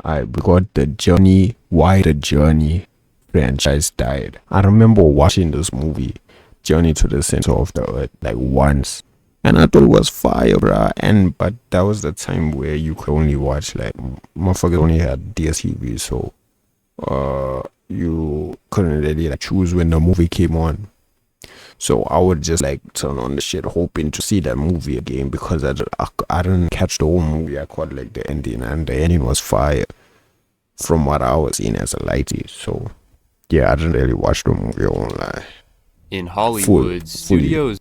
I got the Journey, why the Journey franchise died. I remember watching this movie, Journey to the Center of the Earth, like once. And I thought it was fire, bruh. But that was the time where you could only watch, like, motherfuckers only had DSTV, so you couldn't really like choose when the movie came on. So I would just like turn on the shit hoping to see that movie again, because I didn't catch the whole movie. I caught like the ending, and the ending was fire from what I was seeing as a lighty. So yeah, I didn't really watch the movie online. In Hollywood, studios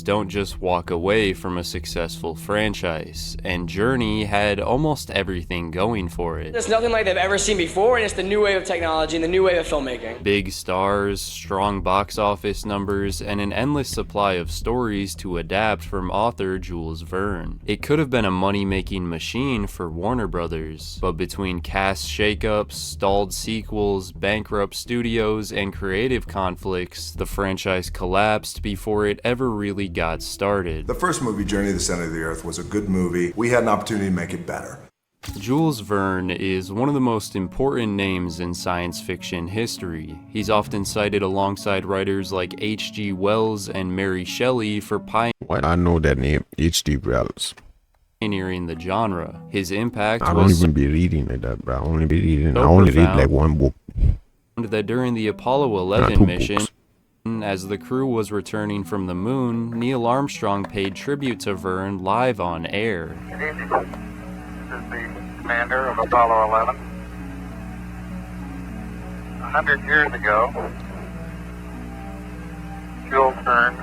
don't just walk away from a successful franchise, and Journey had almost everything going for it. There's nothing like they've ever seen before, and it's the new wave of technology and the new wave of filmmaking. Big stars, strong box office numbers, and an endless supply of stories to adapt from author Jules Verne. It could have been a money-making machine for Warner Brothers, but between cast shakeups, stalled sequels, bankrupt studios, and creative conflicts, the franchise collapsed before it ever really got started. The first movie, Journey to the Center of the Earth, was a good movie. We had an opportunity to make it better. Jules Verne is one of the most important names in science fiction history. He's often cited alongside writers like H.G. Wells and Mary Shelley for Why I know that name, H.G. Wells. Pioneering the genre. His impact I don't even be reading like that, bro. I only read like one book. That during the Apollo 11 mission, as the crew was returning from the moon, Neil Armstrong paid tribute to Verne live on air. Good evening. This is the commander of Apollo 11. 100 years ago, Jules Verne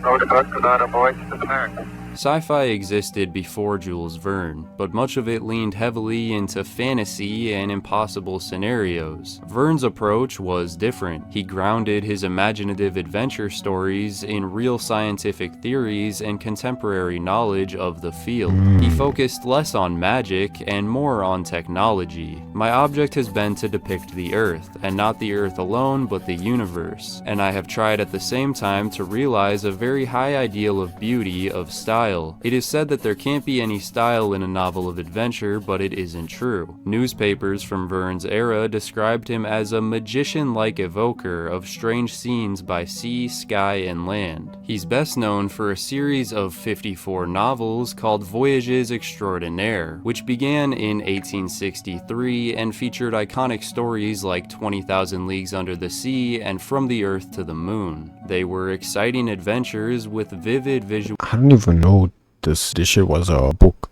wrote a book about a voyage to the moon. Sci-fi existed before Jules Verne, but much of it leaned heavily into fantasy and impossible scenarios. Verne's approach was different. He grounded his imaginative adventure stories in real scientific theories and contemporary knowledge of the field. He focused less on magic and more on technology. My object has been to depict the Earth, and not the Earth alone, but the universe. And I have tried at the same time to realize a very high ideal of beauty, of style. It is said that there can't be any style in a novel of adventure, but it isn't true. Newspapers from Verne's era described him as a magician-like evoker of strange scenes by sea, sky, and land. He's best known for a series of 54 novels called Voyages Extraordinaires, which began in 1863 and featured iconic stories like 20,000 Leagues Under the Sea and From the Earth to the Moon. They were exciting adventures with vivid visual. I don't even know this shit was a book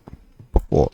before.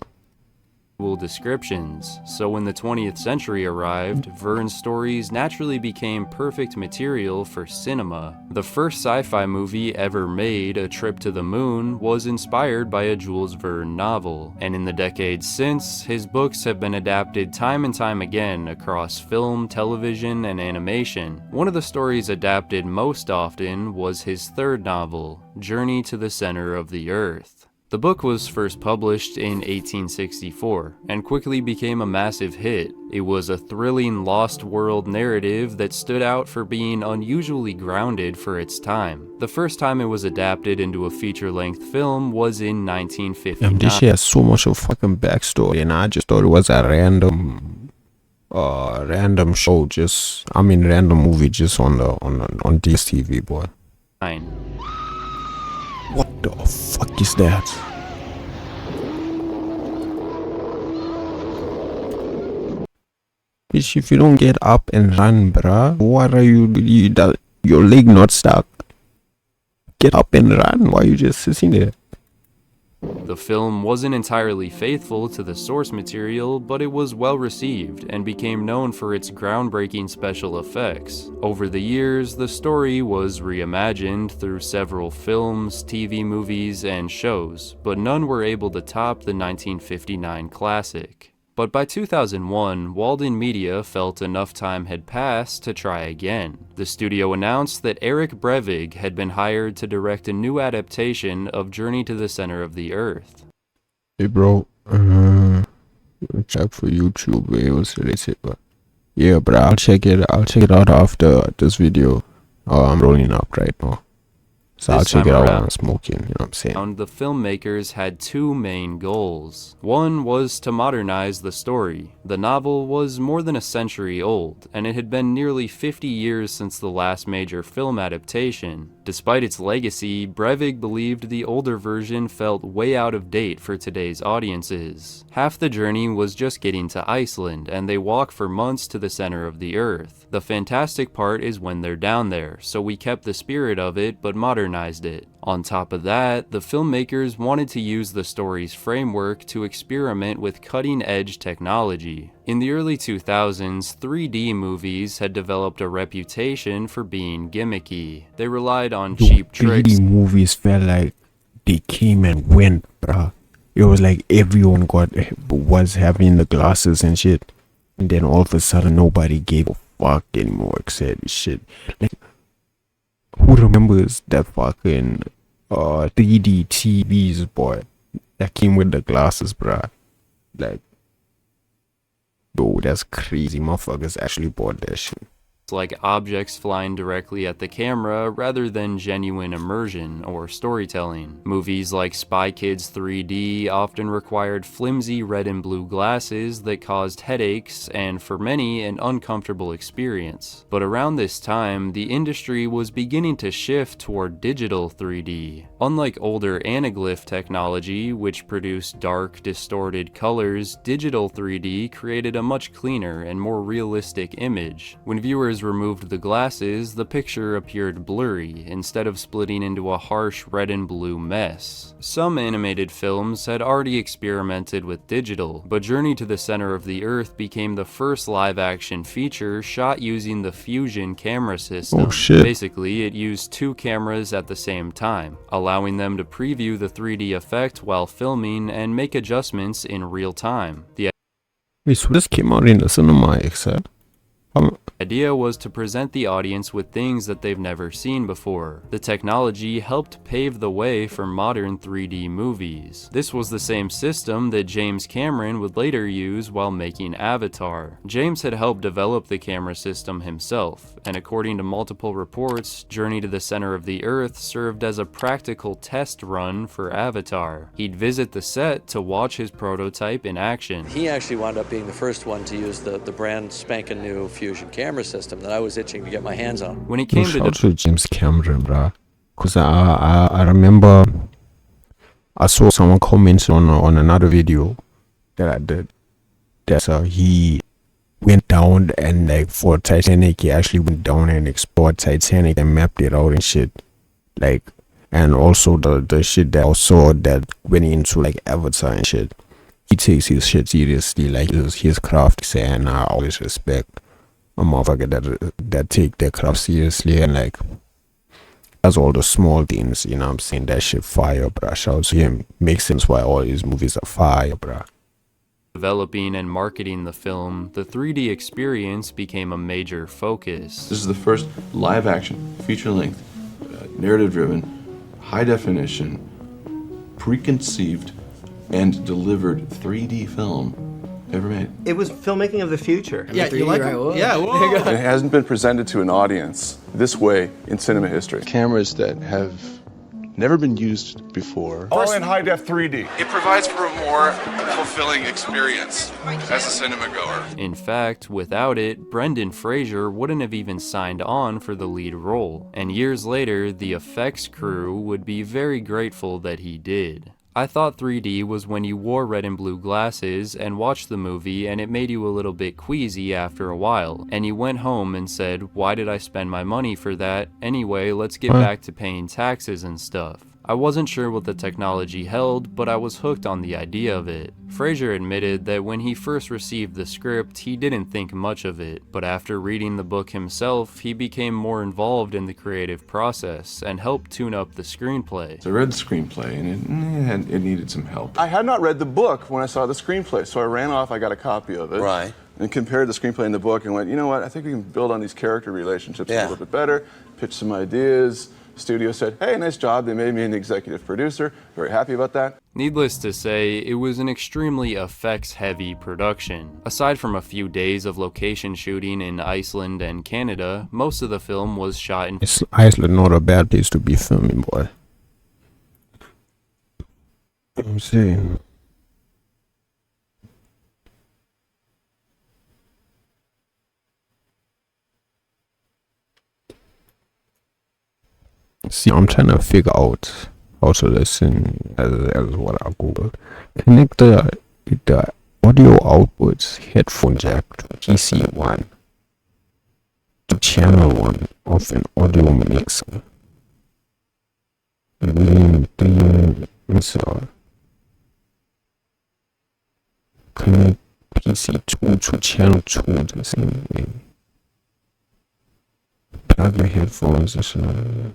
Descriptions. So when the 20th century arrived, Verne's stories naturally became perfect material for cinema. The first sci-fi movie ever made, A Trip to the Moon, was inspired by a Jules Verne novel, and in the decades since, his books have been adapted time and time again across film, television, and animation. One of the stories adapted most often was his third novel, Journey to the Center of the Earth. The book was first published in 1864 and quickly became a massive hit. It was a thrilling lost world narrative that stood out for being unusually grounded for its time. The first time it was adapted into a feature-length film was in 1959. This shit has so much of fucking backstory, and I just thought it was a random show, random movie just on DSTV, boy. What the fuck is that? Bitch, if you don't get up and run, bruh, what are your leg not stuck? Get up and run. Why are you just sitting there? The film wasn't entirely faithful to the source material, but it was well received and became known for its groundbreaking special effects. Over the years, the story was reimagined through several films, TV movies, and shows, but none were able to top the 1959 classic. But by 2001, Walden Media felt enough time had passed to try again. The studio announced that Eric Brevig had been hired to direct a new adaptation of Journey to the Center of the Earth. Hey bro, check for YouTube where it was released, but yeah, bro, I'll check it out after this video. I'm rolling up right now. So I'll This check time it out while around, I'm smoking, you know what I'm saying? the filmmakers had two main goals. One was to modernize the story. The novel was more than a century old, and it had been nearly 50 years since the last major film adaptation. Despite its legacy, Breivik believed the older version felt way out of date for today's audiences. Half the journey was just getting to Iceland, and they walk for months to the center of the Earth. The fantastic part is when they're down there, so we kept the spirit of it but modernized it. On top of that, the filmmakers wanted to use the story's framework to experiment with cutting-edge technology. In the early 2000s, 3D movies had developed a reputation for being gimmicky. They relied on cheap tricks 3D movies felt like they came and went, bruh. It was like everyone was having the glasses and shit, and then all of a sudden nobody gave a fuck anymore except shit. Like, who remembers that fucking 3D TVs, boy, that came with the glasses, bruh? Like, bro, that's crazy. Motherfuckers actually bought that shit. like objects flying directly at the camera rather than genuine immersion or storytelling. Movies like Spy Kids 3D often required flimsy red and blue glasses that caused headaches and, for many, an uncomfortable experience. But around this time, the industry was beginning to shift toward digital 3D. Unlike older anaglyph technology, which produced dark, distorted colors, digital 3D created a much cleaner and more realistic image. When viewers removed the glasses, the picture appeared blurry, instead of splitting into a harsh red and blue mess. Some animated films had already experimented with digital, but Journey to the Center of the Earth became the first live-action feature shot using the Fusion camera system. Oh shit. Basically, it used two cameras at the same time, allowing them to preview the 3D effect while filming and make adjustments in real time. The Wait, so this came out in the cinema, except? idea was to present the audience with things that they've never seen before. The technology helped pave the way for modern 3D movies. This was the same system that James Cameron would later use while making Avatar. James had helped develop the camera system himself, and according to multiple reports, Journey to the Center of the Earth served as a practical test run for Avatar. He'd visit the set to watch his prototype in action. He actually wound up being the first one to use the brand spanking new Fusion camera system that I was itching to get my hands on. When it came to Shout out to James Cameron, bruh. Cause I remember I saw someone comment on another video that I did. That he went down and like for Titanic, he actually went down and explored Titanic and mapped it out and shit. Like, and also the shit that I saw that went into like Avatar and shit. He takes his shit seriously, like his craft, and I always respect a motherfucker that take their craft seriously and like does all the small things, you know what I'm saying? That shit fire, bruh. Shout out to him. Makes sense why all his movies are fire, bruh. developing and marketing the film, the 3D experience became a major focus. This is the first live-action, feature-length, narrative-driven, high-definition, preconceived, and delivered 3D film ever made. It was filmmaking of the future. Yeah, you like it? Yeah, whoa. It hasn't been presented to an audience this way in cinema history. Cameras that have never been used before. All in high-def 3D. It provides for a more fulfilling experience as a cinema goer. In fact, without it, Brendan Fraser wouldn't have even signed on for the lead role, and years later, the effects crew would be very grateful that he did. I thought 3D was when you wore red and blue glasses and watched the movie and it made you a little bit queasy after a while, and you went home and said, why did I spend my money for that? Anyway, let's get back to paying taxes and stuff. I wasn't sure what the technology held, but I was hooked on the idea of it. Fraser admitted that when he first received the script, he didn't think much of it, but after reading the book himself, he became more involved in the creative process and helped tune up the screenplay. So I read the screenplay and it needed some help. I had not read the book when I saw the screenplay, so I ran off, I got a copy of it. Right. And compared the screenplay and the book and went, you know what, I think we can build on these character relationships a little bit better, pitch some ideas, Studio said, hey, nice job. They made me an executive producer. Very happy about that. Needless to say, it was an extremely effects-heavy production. Aside from a few days of location shooting in Iceland and Canada, most of the film was shot in Iceland, not a bad place to be filming, boy. I'm saying. See, I'm trying to figure out how to listen as what I Googled. Connect the audio outputs headphone jack to PC1 to channel 1 of an audio mixer. Connect PC2 to channel 2 the same way. Plug your headphones and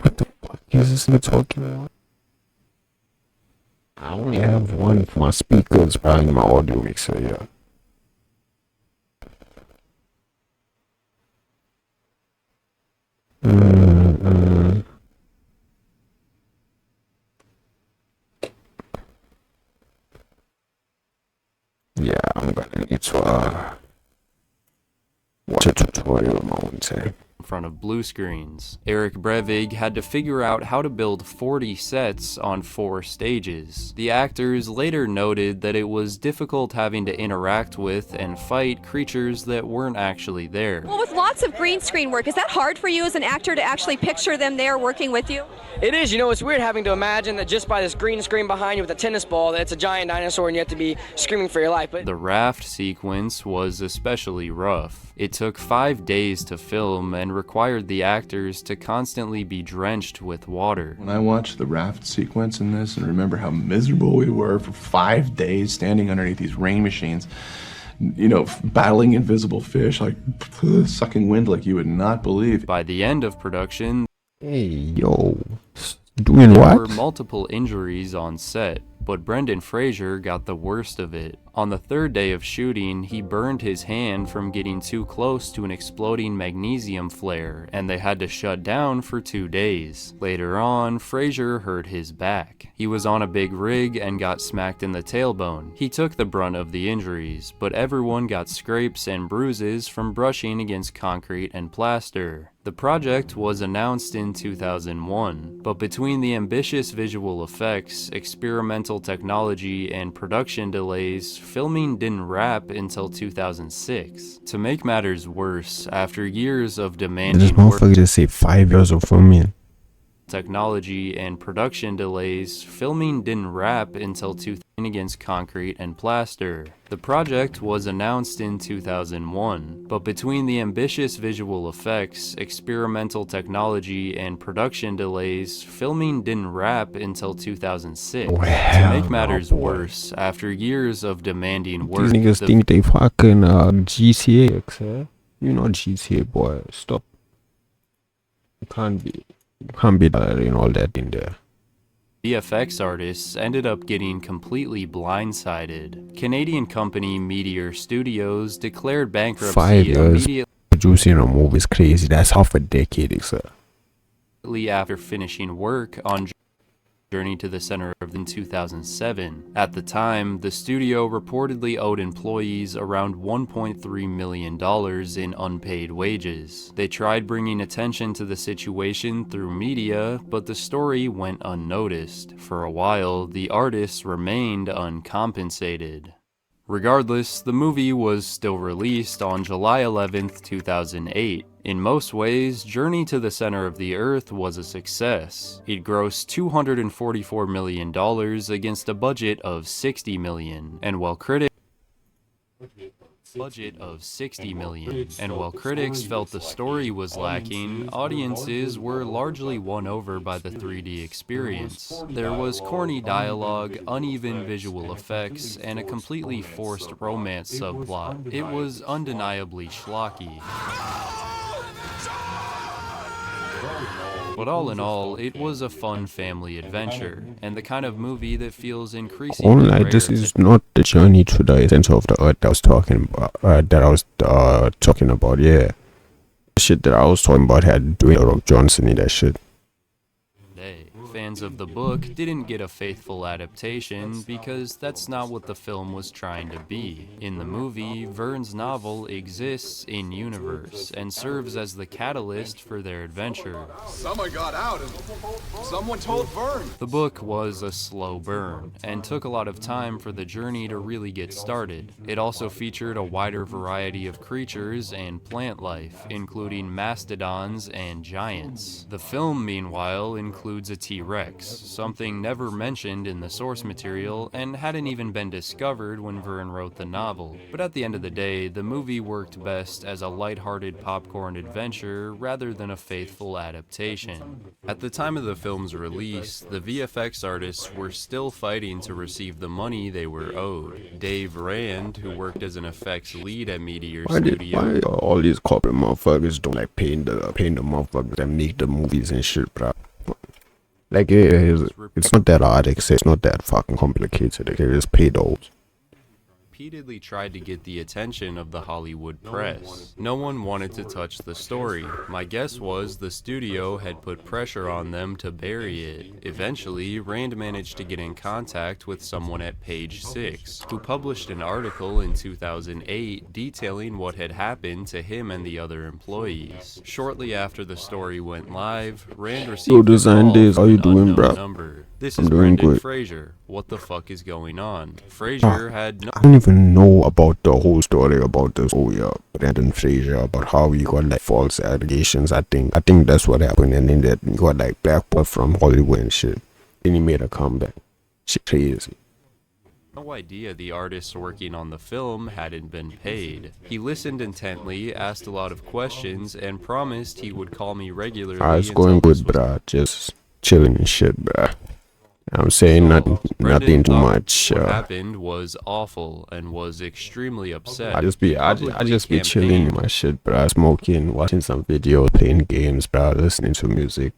what the fuck is this nigga talking about? I only have one for my speakers, probably my audio mixer, yeah. Yeah, I'm gonna need to watch a tutorial on my own time. in front of blue screens. Eric Brevig had to figure out how to build 40 sets on 4 stages. The actors later noted that it was difficult having to interact with and fight creatures that weren't actually there. Well, with lots of green screen work, is that hard for you as an actor to actually picture them there working with you? It is. You know, it's weird having to imagine that just by this green screen behind you with a tennis ball, that it's a giant dinosaur and you have to be screaming for your life. But the raft sequence was especially rough. It took 5 days to film and required the actors to constantly be drenched with water. When I watched the raft sequence in this and remember how miserable we were for 5 days standing underneath these rain machines, you know, battling invisible fish, like sucking wind like you would not believe. By the end of production, hey, yo, doing there what? were multiple injuries on set, but Brendan Fraser got the worst of it. On the 3rd day of shooting, he burned his hand from getting too close to an exploding magnesium flare, and they had to shut down for 2 days. Later on, Fraser hurt his back. He was on a big rig and got smacked in the tailbone. He took the brunt of the injuries, but everyone got scrapes and bruises from brushing against concrete and plaster. The project was announced in 2001, but between the ambitious visual effects, experimental technology, and production delays, filming didn't wrap until 2006. To make matters worse, after years of demanding This motherfucker just say 5 years of filming. technology and production delays, filming didn't wrap until 2000 against concrete and plaster. The project was announced in 2001, but between the ambitious visual effects, experimental technology, and production delays, filming didn't wrap until 2006. To make matters worse, after years of demanding work, These niggas think they fucking GTA, eh? You know GTA, boy. Stop. You can't be doing all that in there. VFX artists ended up getting completely blindsided. Canadian company Meteor Studios declared 5 bankruptcy years immediately producing a movie is crazy. That's half a decade, sir. after finishing work on Journey to the Center of in 2007. At the time, the studio reportedly owed employees around $1.3 million in unpaid wages. They tried bringing attention to the situation through media, but the story went unnoticed. For a while, the artists remained uncompensated. Regardless, the movie was still released on July 11th, 2008. In most ways, Journey to the Center of the Earth was a success. It grossed $244 million against a budget of $60 million, and while critics felt the story was lacking, audiences were largely won over by the 3D experience. There was corny dialogue, uneven visual effects, and a completely forced romance subplot. It was undeniably schlocky. But all in all, it was a fun family adventure, and the kind of movie that feels increasingly Only rare this is not the journey to the center of the earth that I was talking about. Talking about, yeah. The shit that I was talking about had Dwayne Rock Johnson in that shit. today. Fans of the book didn't get a faithful adaptation because that's not what the film was trying to be. In the movie, Vern's novel exists in universe and serves as the catalyst for their adventure. Someone got out and someone told Vern. The book was a slow burn and took a lot of time for the journey to really get started. It also featured a wider variety of creatures and plant life, including mastodons and giants. The film, meanwhile, includes a T-Rex, something never mentioned in the source material and hadn't even been discovered when Vern wrote the novel. But at the end of the day, the movie worked best as a lighthearted popcorn adventure rather than a faithful adaptation. At the time of the film's release, the VFX artists were still fighting to receive the money they were owed. Dave Rand, who worked as an effects lead at Meteor Studio, Why all these corporate motherfuckers don't like paying the motherfuckers that make the movies and shit, bro? Like, it's not that hard, it's not that fucking complicated. They just pay those. repeatedly tried to get the attention of the Hollywood press. No one wanted to touch the story. My guess was the studio had put pressure on them to bury it. Eventually, Rand managed to get in contact with someone at Page Six, who published an article in 2008 detailing what had happened to him and the other employees. Shortly after the story went live, Rand received a call How you from an doing, unknown bro? number. This I'm is doing Brendan good. Fraser. What the fuck is going on? Fraser had no... I don't even know about the whole story about this Brendan Fraser, about how he got like false allegations. I think that's what happened, and then that he got like blackballed from Hollywood and shit. Then he made a comeback. Shit crazy. No idea the artists working on the film hadn't been paid. He listened intently, asked a lot of questions, and promised he would call me regularly. It's going good, bruh. Just chilling and shit, bruh. I'm saying nothing too much. What happened was awful and was extremely upset. I just be chilling in my shit, bruh. Smoking, watching some videos, playing games, bruh, listening to music.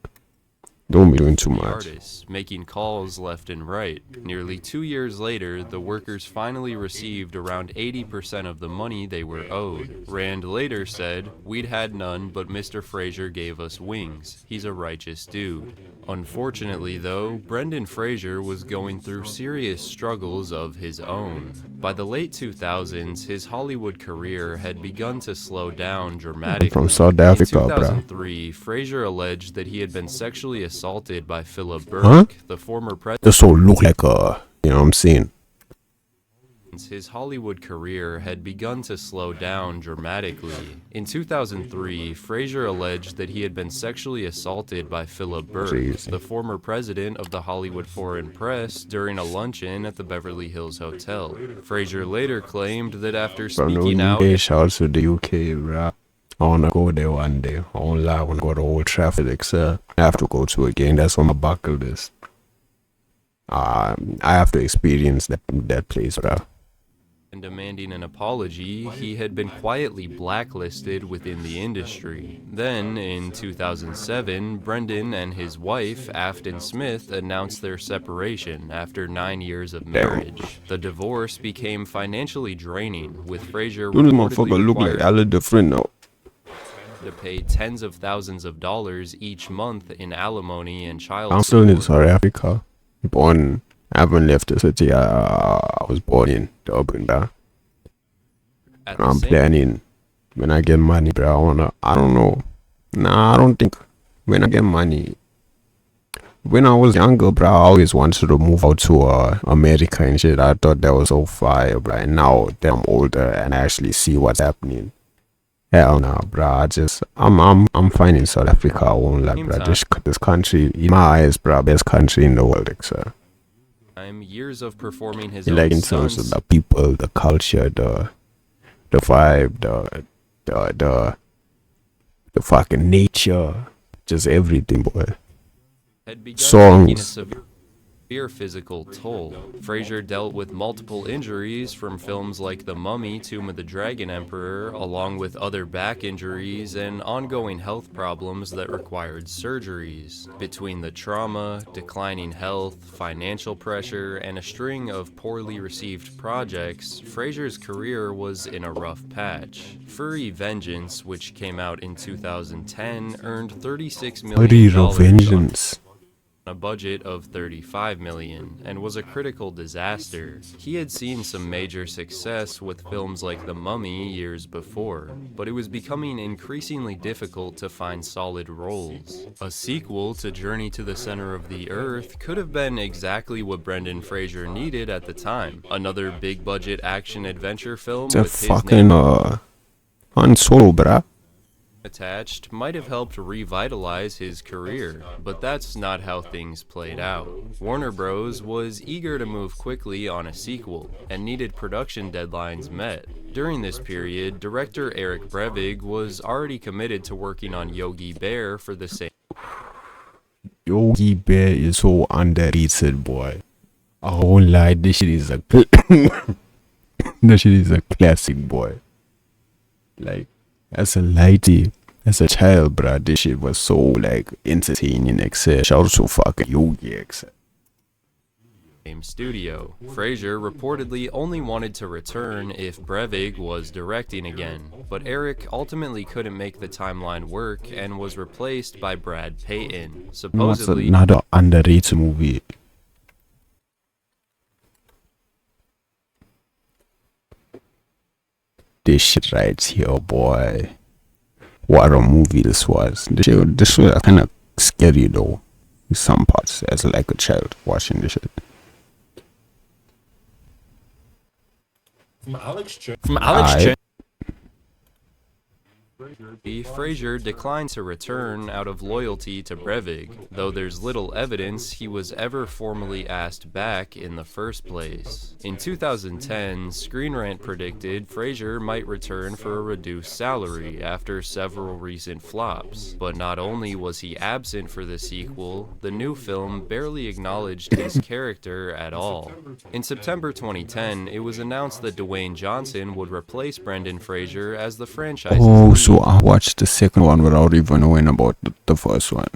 Don't be doing too much. Artists making calls left and right. Nearly 2 years later, the workers finally received around 80% of the money they were owed. Rand later said, "We'd had none, but Mr. Fraser gave us wings. He's a righteous dude." Unfortunately, though, Brendan Fraser was going through serious struggles of his own. By the late 2000s, his Hollywood career had begun to slow down dramatically. From South Africa, In bruh. 2003, Fraser alleged that he had been sexually assaulted by Philip Burke, the former president. This all look like you know what I'm saying? His Hollywood career had begun to slow down dramatically. In 2003, Fraser alleged that he had been sexually assaulted by Philip Burke, the former president of the Hollywood Foreign Press, during a luncheon at the Beverly Hills Hotel. Fraser later claimed that after speaking out... Shout out to the UK, bruh. I wanna go there one day. I won't lie, I wanna go to Old Trafford, I have to go to again. That's on my bucket list. I have to experience that place, bruh. And demanding an apology, he had been quietly blacklisted within the industry. Then, in 2007, Brendan and his wife, Afton Smith, announced their separation after 9 years of marriage. The divorce became financially draining, with Fraser This motherfucker look like all different now. To pay tens of thousands of dollars each month in alimony and child I'm still in South Africa. I haven't left the city. I was born in Durban, bruh. I'm planning when I get money, bruh. I don't know. Nah, I don't think when I get money. When I was younger, bruh, I always wanted to move out to America and shit. I thought that was so fire, bruh. And now that I'm older and I actually see what's happening. Hell no, bruh. I'm fine in South Africa. I won't lie, bruh. This country, in my eyes, bruh, best country in the world, sir. Years of performing his Like in terms of the people, the culture, the vibe, the fucking nature, just everything, boy. Songs. physical toll. Fraser dealt with multiple injuries from films like The Mummy, Tomb of the Dragon Emperor, along with other back injuries and ongoing health problems that required surgeries. Between the trauma, declining health, financial pressure, and a string of poorly received projects, Fraser's career was in a rough patch. Furry Vengeance, which came out in 2010, earned $36 million. Vengeance. A budget of $35 million, and was a critical disaster. He had seen some major success with films like The Mummy years before, but it was becoming increasingly difficult to find solid roles. A sequel to Journey to the Center of the Earth could have been exactly what Brendan Fraser needed at the time. Another big-budget action-adventure film It's a with his fucking Han Solo, bruh. attached might have helped revitalize his career, but that's not how things played out. Warner Bros. Was eager to move quickly on a sequel, and needed production deadlines met. During this period, director Eric Brevig was already committed to working on Yogi Bear for the same. Yogi Bear is so underrated, boy. I won't lie, this shit is a this shit is a classic, boy. Like, as a lady, as a child, bruh, this shit was so like entertaining. Except shout out to fucking Yogi, except. Same studio. Fraser reportedly only wanted to return if Brevig was directing again, but Eric ultimately couldn't make the timeline work and was replaced by Brad Payton. Supposedly, another underrated movie. This shit right here, boy. What a movie this was. This was kind of scary though, in some parts, as like a child watching this shit. From Alex Chen. Fraser declined to return out of loyalty to Brevig, though there's little evidence he was ever formally asked back in the first place. In 2010, Screen Rant predicted Fraser might return for a reduced salary after several recent flops, but not only was he absent for the sequel, the new film barely acknowledged his character at all. In September 2010, it was announced that Dwayne Johnson would replace Brendan Fraser as the franchise's lead. So I watched the second one without even knowing about the first one.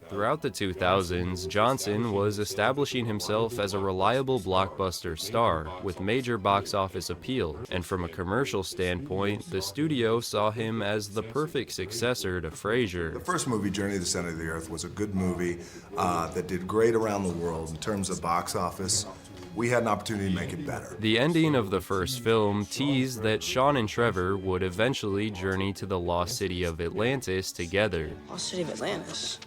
Throughout the 2000s, Johnson was establishing himself as a reliable blockbuster star with major box office appeal, and from a commercial standpoint, the studio saw him as the perfect successor to Fraser. The first movie, Journey to the Center of the Earth, was a good movie that did great around the world in terms of box office. We had an opportunity to make it better. The ending of the first film teased that Sean and Trevor would eventually journey to the lost city of Atlantis together. Lost city of Atlantis?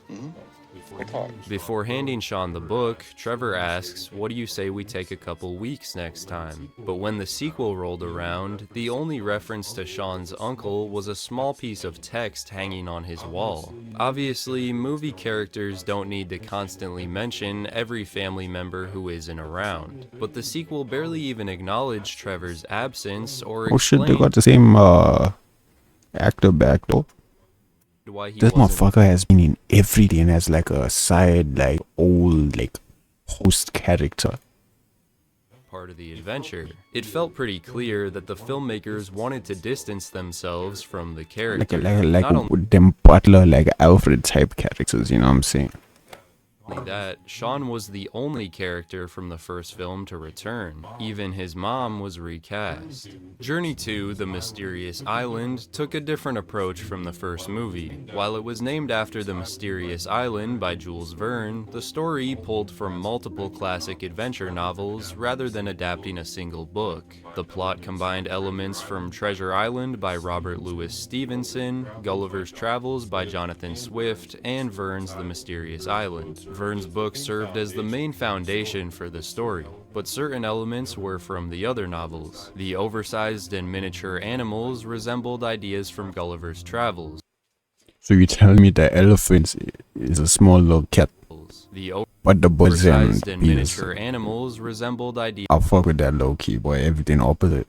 Before handing Sean the book, Trevor asks, "What do you say we take a couple weeks next time?" But when the sequel rolled around, the only reference to Sean's uncle was a small piece of text hanging on his wall. Obviously, movie characters don't need to constantly mention every family member who isn't around, but the sequel barely even acknowledged Trevor's absence or Oh shit, they explained got the same actor back though. why he This wasn't motherfucker has been in everything as like a side, like old, like host character. part of the adventure. It felt pretty clear that the filmmakers wanted to distance themselves from the character. Like Not only them Butler, like Alfred type characters, you know what I'm saying? that, Sean was the only character from the first film to return. Even his mom was recast. Journey to the Mysterious Island took a different approach from the first movie. While it was named after the Mysterious Island by Jules Verne, the story pulled from multiple classic adventure novels rather than adapting a single book. The plot combined elements from Treasure Island by Robert Louis Stevenson, Gulliver's Travels by Jonathan Swift, and Verne's The Mysterious Island. Verne's book served as the main foundation for the story, but certain elements were from the other novels. The oversized and miniature animals resembled ideas from Gulliver's Travels. So you tell me the elephant is a small little cat, but the birds and Oversized and bees. miniature animals resembled ideas I'll fuck with that low key, boy. Everything opposite.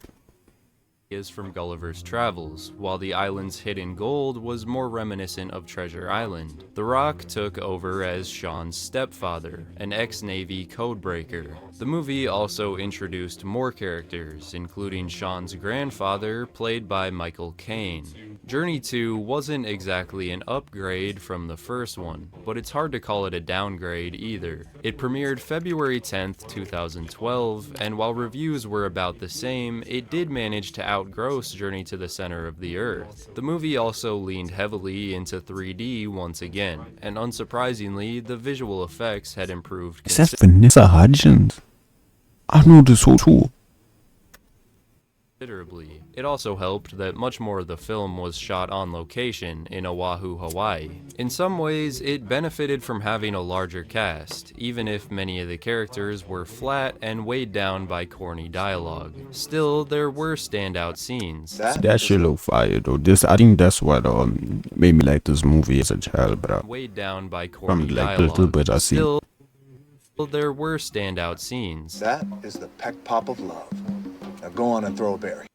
is from Gulliver's Travels, while the island's hidden gold was more reminiscent of Treasure Island. The Rock took over as Sean's stepfather, an ex-Navy codebreaker. The movie also introduced more characters, including Sean's grandfather, played by Michael Caine. Journey 2 wasn't exactly an upgrade from the first one, but it's hard to call it a downgrade either. It premiered February 10th, 2012, and while reviews were about the same, it did manage to outgross Journey to the Center of the Earth. The movie also leaned heavily into 3D once again, and unsurprisingly, the visual effects had improved Is that Vanessa Hudgens? I know this whole too. considerably. It also helped that much more of the film was shot on location in Oahu, Hawaii. In some ways, it benefited from having a larger cast, even if many of the characters were flat and weighed down by corny dialogue. Still, there were standout scenes. That shit look fire though. I think that's what made me like this movie as a child, bro. Weighed down by corny From like dialogue. little bit I see. Still, there were standout scenes. That is the peck pop of love. Now go on and throw a berry.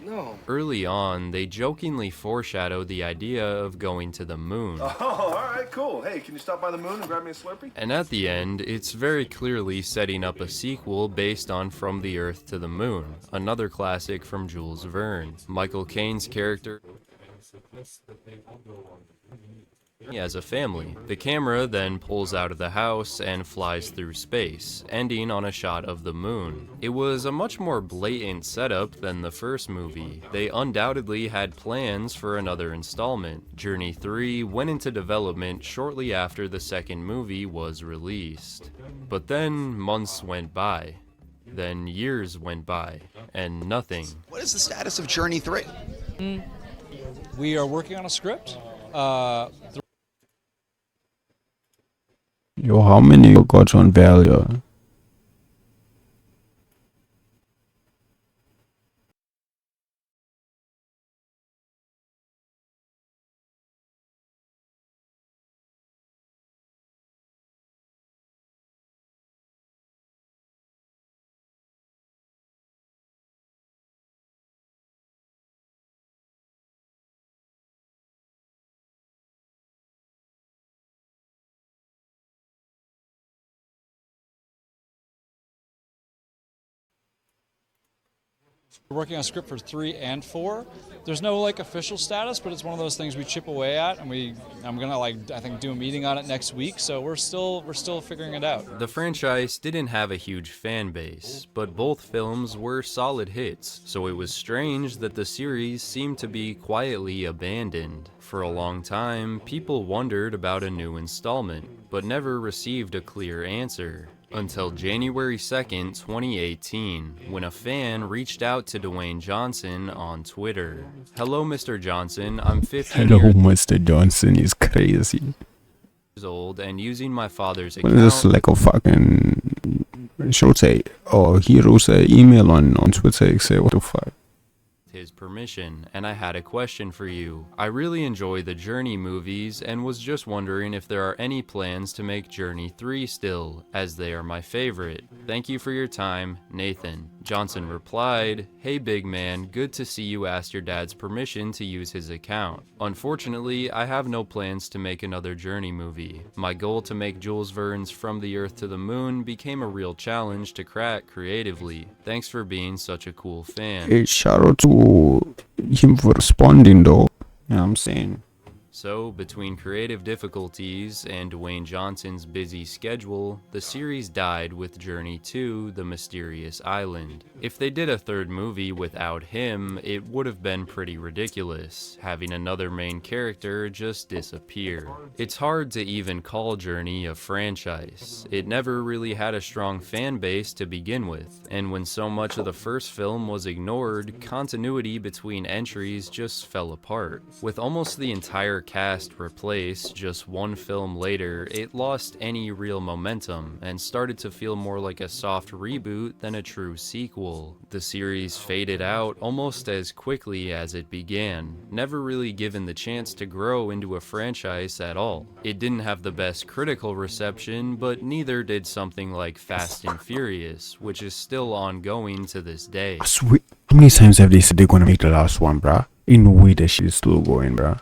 No. Early on, they jokingly foreshadowed the idea of going to the moon. Oh, all right, cool. Hey, can you stop by the moon and grab me a Slurpee? And at the end, it's very clearly setting up a sequel based on From the Earth to the Moon, another classic from Jules Verne. Michael Caine's character as a family. The camera then pulls out of the house and flies through space, ending on a shot of the moon. It was a much more blatant setup than the first movie. They undoubtedly had plans for another installment. Journey 3 went into development shortly after the second movie was released. But then months went by. Then years went by, and nothing. What is the status of Journey 3? We are working on a script. Yo, how many you got on value? We're working on a script for 3 and 4. There's no like official status, but it's one of those things we chip away at, and I'm gonna I think do a meeting on it next week. So we're still figuring it out. The franchise didn't have a huge fan base, but both films were solid hits, so it was strange that the series seemed to be quietly abandoned. For a long time, people wondered about a new installment, but never received a clear answer. Until January 2nd, 2018, when a fan reached out to Dwayne Johnson on Twitter. Hello, Mr. Johnson, I'm 15 Hello, years Mr. Johnson is crazy. old and using my father's What is this, like a fucking Shotay or Heroes email on Twitter? Say what the fuck? his permission, and I had a question for you. I really enjoy the Journey movies and was just wondering if there are any plans to make Journey 3 still, as they are my favorite. Thank you for your time, Nathan. Johnson replied, "Hey big man, good to see you asked your dad's permission to use his account. Unfortunately, I have no plans to make another Journey movie. My goal to make Jules Verne's From the Earth to the Moon became a real challenge to crack creatively. Thanks for being such a cool fan." Hey, shout out to him for responding though. You know what I'm saying? So, between creative difficulties and Dwayne Johnson's busy schedule, the series died with Journey 2: The Mysterious Island. If they did a third movie without him, it would have been pretty ridiculous, having another main character just disappear. It's hard to even call Journey a franchise. It never really had a strong fan base to begin with, and when so much of the first film was ignored, continuity between entries just fell apart. With almost the entire cast replaced, just one film later, it lost any real momentum and started to feel more like a soft reboot than a true sequel. The series faded out almost as quickly as it began, never really given the chance to grow into a franchise at all. It didn't have the best critical reception, but neither did something like Fast and Furious, which is still ongoing to this day. I swear, how many times have they said they're gonna make the last one, bruh? Ain't no way that shit is still going, bruh.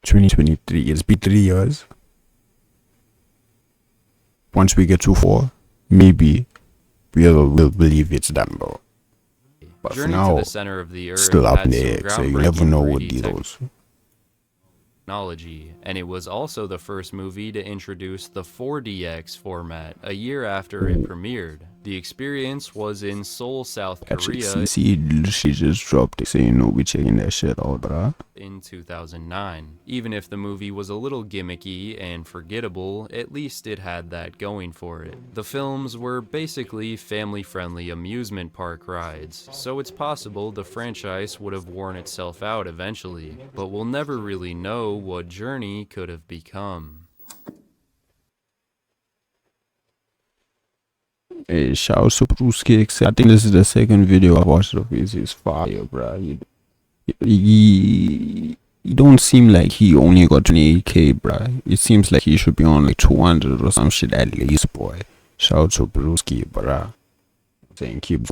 (2023) It's been 3 years. Once we get to 4, maybe we'll believe it's done, bro. But Journey for now, to the Center of the Earth still up had in the some air, so you never groundbreaking know what 3D those. technology, and it was also the first movie to introduce the 4DX format a year after it premiered. The experience was in Seoul, South Korea See, she just dropped it saying no, we checking that shit out, bruh. in 2009. Even if the movie was a little gimmicky and forgettable, at least it had that going for it. The films were basically family-friendly amusement park rides, so it's possible the franchise would have worn itself out eventually, but we'll never really know what Journey could have become. Hey, shout out to Bruce Kicks. I think this is the second video I watched of his. He's fire, bruh. He don't seem like he only got 28k, bruh. It seems like he should be on like 200 or some shit at least, boy. Shout out to Bruce Kicks, bruh. Saying keep going.